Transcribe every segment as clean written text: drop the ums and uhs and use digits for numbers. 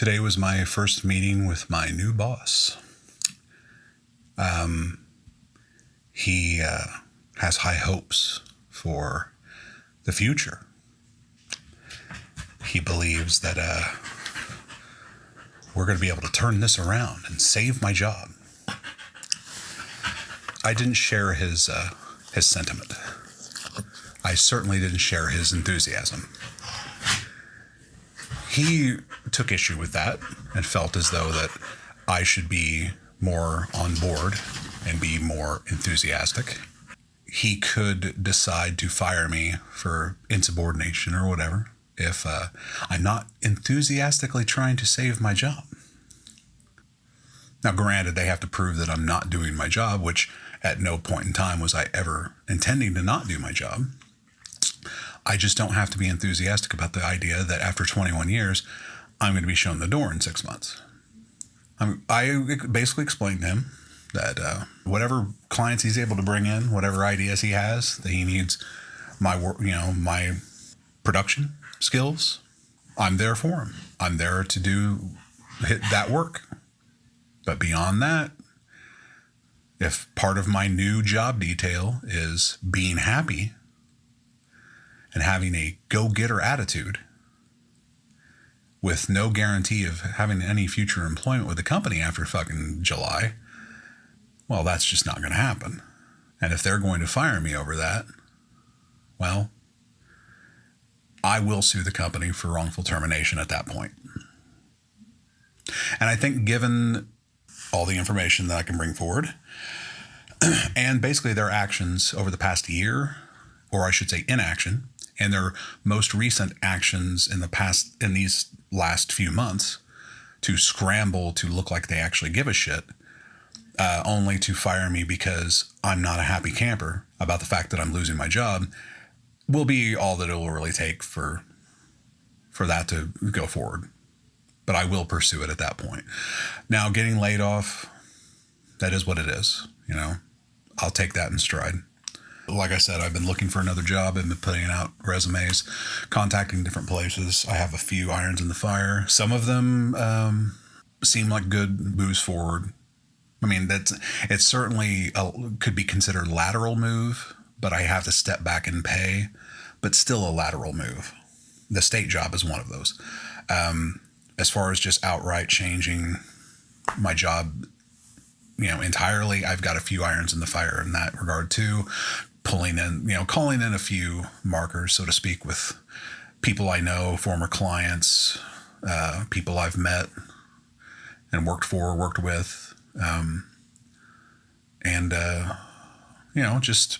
Today was my first meeting with my new boss. He has high hopes for the future. He believes that we're going to be able to turn this around and save my job. I didn't share his sentiment. I certainly didn't share his enthusiasm. He took issue with that and felt as though that I should be more on board and be more enthusiastic. He could decide to fire me for insubordination or whatever if I'm not enthusiastically trying to save my job. Now, granted, they have to prove that I'm not doing my job, which at no point in time was I ever intending to not do my job. I just don't have to be enthusiastic about the idea that after 21 years, I'm going to be shown the door in 6 months. I basically explained to him that whatever clients he's able to bring in, whatever ideas he has, that he needs my work, my production skills, I'm there for him. I'm there to hit that work. But beyond that, if part of my new job detail is being happy and having a go-getter attitude with no guarantee of having any future employment with the company after fucking July, well, that's just not going to happen. And if they're going to fire me over that, well, I will sue the company for wrongful termination at that point. And I think given all the information that I can bring forward and basically their actions over the past year, or I should say inaction, and their most recent actions in these last few months to scramble to look like they actually give a shit, only to fire me because I'm not a happy camper about the fact that I'm losing my job, will be all that it will really take for that to go forward. But I will pursue it at that point. Now, getting laid off, that is what it is. I'll take that in stride. Like I said, I've been looking for another job. I've been putting out resumes, contacting different places. I have a few irons in the fire. Some of them seem like good moves forward. I mean, it certainly could be considered lateral move, but I have to step back and pay, but still a lateral move. The state job is one of those. As far as just outright changing my job, entirely, I've got a few irons in the fire in that regard too. Calling in a few markers, so to speak, with people I know, former clients, people I've met and worked with, just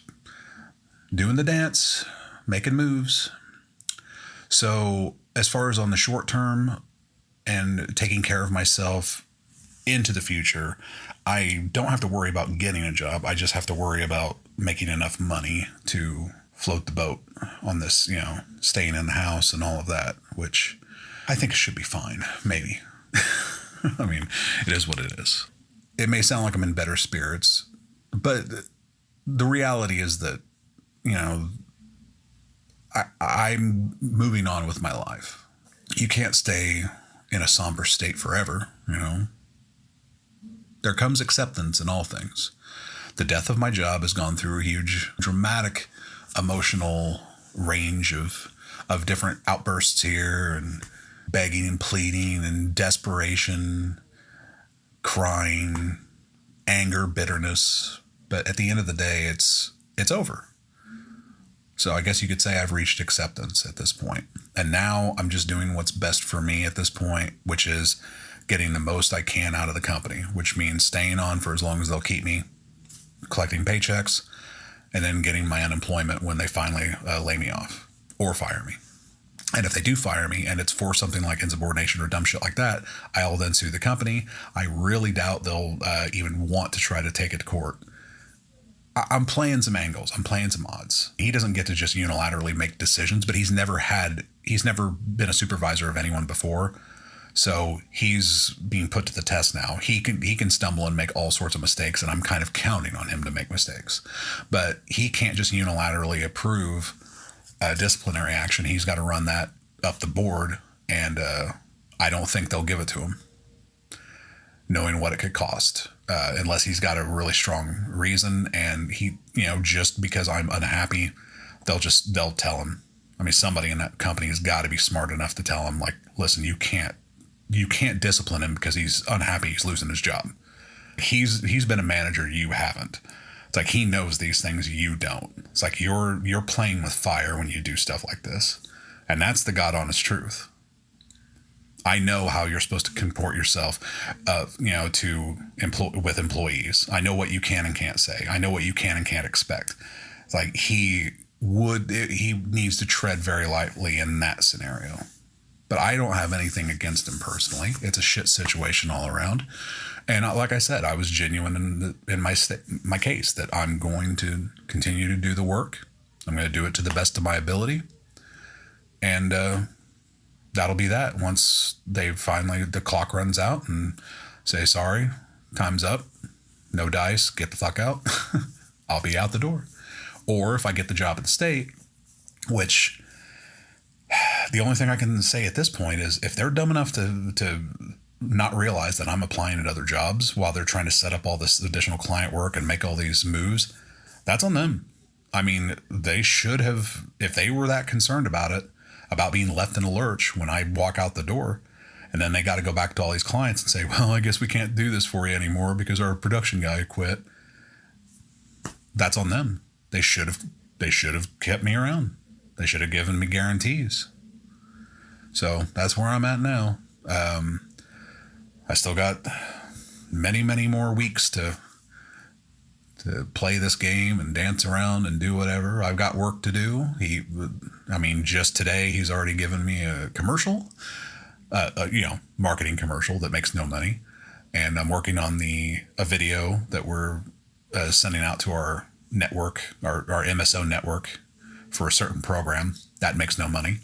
doing the dance, making moves. So as far as on the short term and taking care of myself into the future, I don't have to worry about getting a job. I just have to worry about making enough money to float the boat on this, staying in the house and all of that, which I think should be fine, maybe. I mean, it is what it is. It may sound like I'm in better spirits, but the reality is that, I'm moving on with my life. You can't stay in a somber state forever, There comes acceptance in all things. The death of my job has gone through a huge, dramatic, emotional range of different outbursts here, and begging and pleading and desperation, crying, anger, bitterness. But at the end of the day, it's over. So I guess you could say I've reached acceptance at this point. And now I'm just doing what's best for me at this point, which is getting the most I can out of the company, which means staying on for as long as they'll keep me, collecting paychecks, and then getting my unemployment when they finally lay me off or fire me. And if they do fire me and it's for something like insubordination or dumb shit like that, I'll then sue the company. I really doubt they'll even want to try to take it to court. I'm playing some angles. I'm playing some odds. He doesn't get to just unilaterally make decisions, but he's never been a supervisor of anyone before. So he's being put to the test now. He can stumble and make all sorts of mistakes, and I'm kind of counting on him to make mistakes. But he can't just unilaterally approve a disciplinary action. He's got to run that up the board, and I don't think they'll give it to him, knowing what it could cost, unless he's got a really strong reason. And he, just because I'm unhappy, they'll tell him. I mean, somebody in that company has got to be smart enough to tell him, like, listen, you can't discipline him because he's unhappy. He's losing his job. He's been a manager. You haven't. It's like, he knows these things. You don't. It's like, you're playing with fire when you do stuff like this. And that's the God honest truth. I know how you're supposed to comport yourself, with employees. I know what you can and can't say. I know what you can and can't expect. It's like, he needs to tread very lightly in that scenario. But I don't have anything against him personally. It's a shit situation all around. And like I said, I was genuine in my case that I'm going to continue to do the work. I'm going to do it to the best of my ability. And that'll be that. Once the clock runs out and say, sorry, time's up, no dice, get the fuck out, I'll be out the door. Or if I get the job at the state, which the only thing I can say at this point is, if they're dumb enough to not realize that I'm applying at other jobs while they're trying to set up all this additional client work and make all these moves, that's on them. I mean, they should have, if they were that concerned about it, about being left in a lurch when I walk out the door, and then they got to go back to all these clients and say, well, I guess we can't do this for you anymore because our production guy quit. That's on them. They should have kept me around. They should have given me guarantees. So that's where I'm at now. I still got many, many more weeks to play this game and dance around and do whatever. I've got work to do. Just today, he's already given me a commercial, marketing commercial that makes no money. And I'm working on a video that we're sending out to our network, our MSO network, for a certain program that makes no money.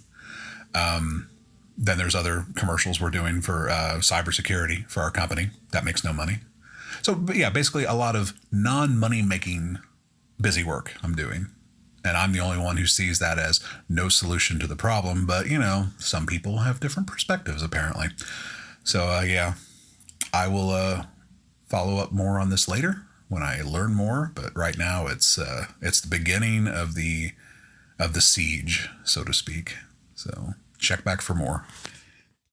Then there's other commercials we're doing for cybersecurity for our company that makes no money. So yeah, basically a lot of non-money making busy work I'm doing. And I'm the only one who sees that as no solution to the problem. But, some people have different perspectives, apparently. So, yeah, I will follow up more on this later when I learn more. But right now it's the beginning of the siege, so to speak. So check back for more.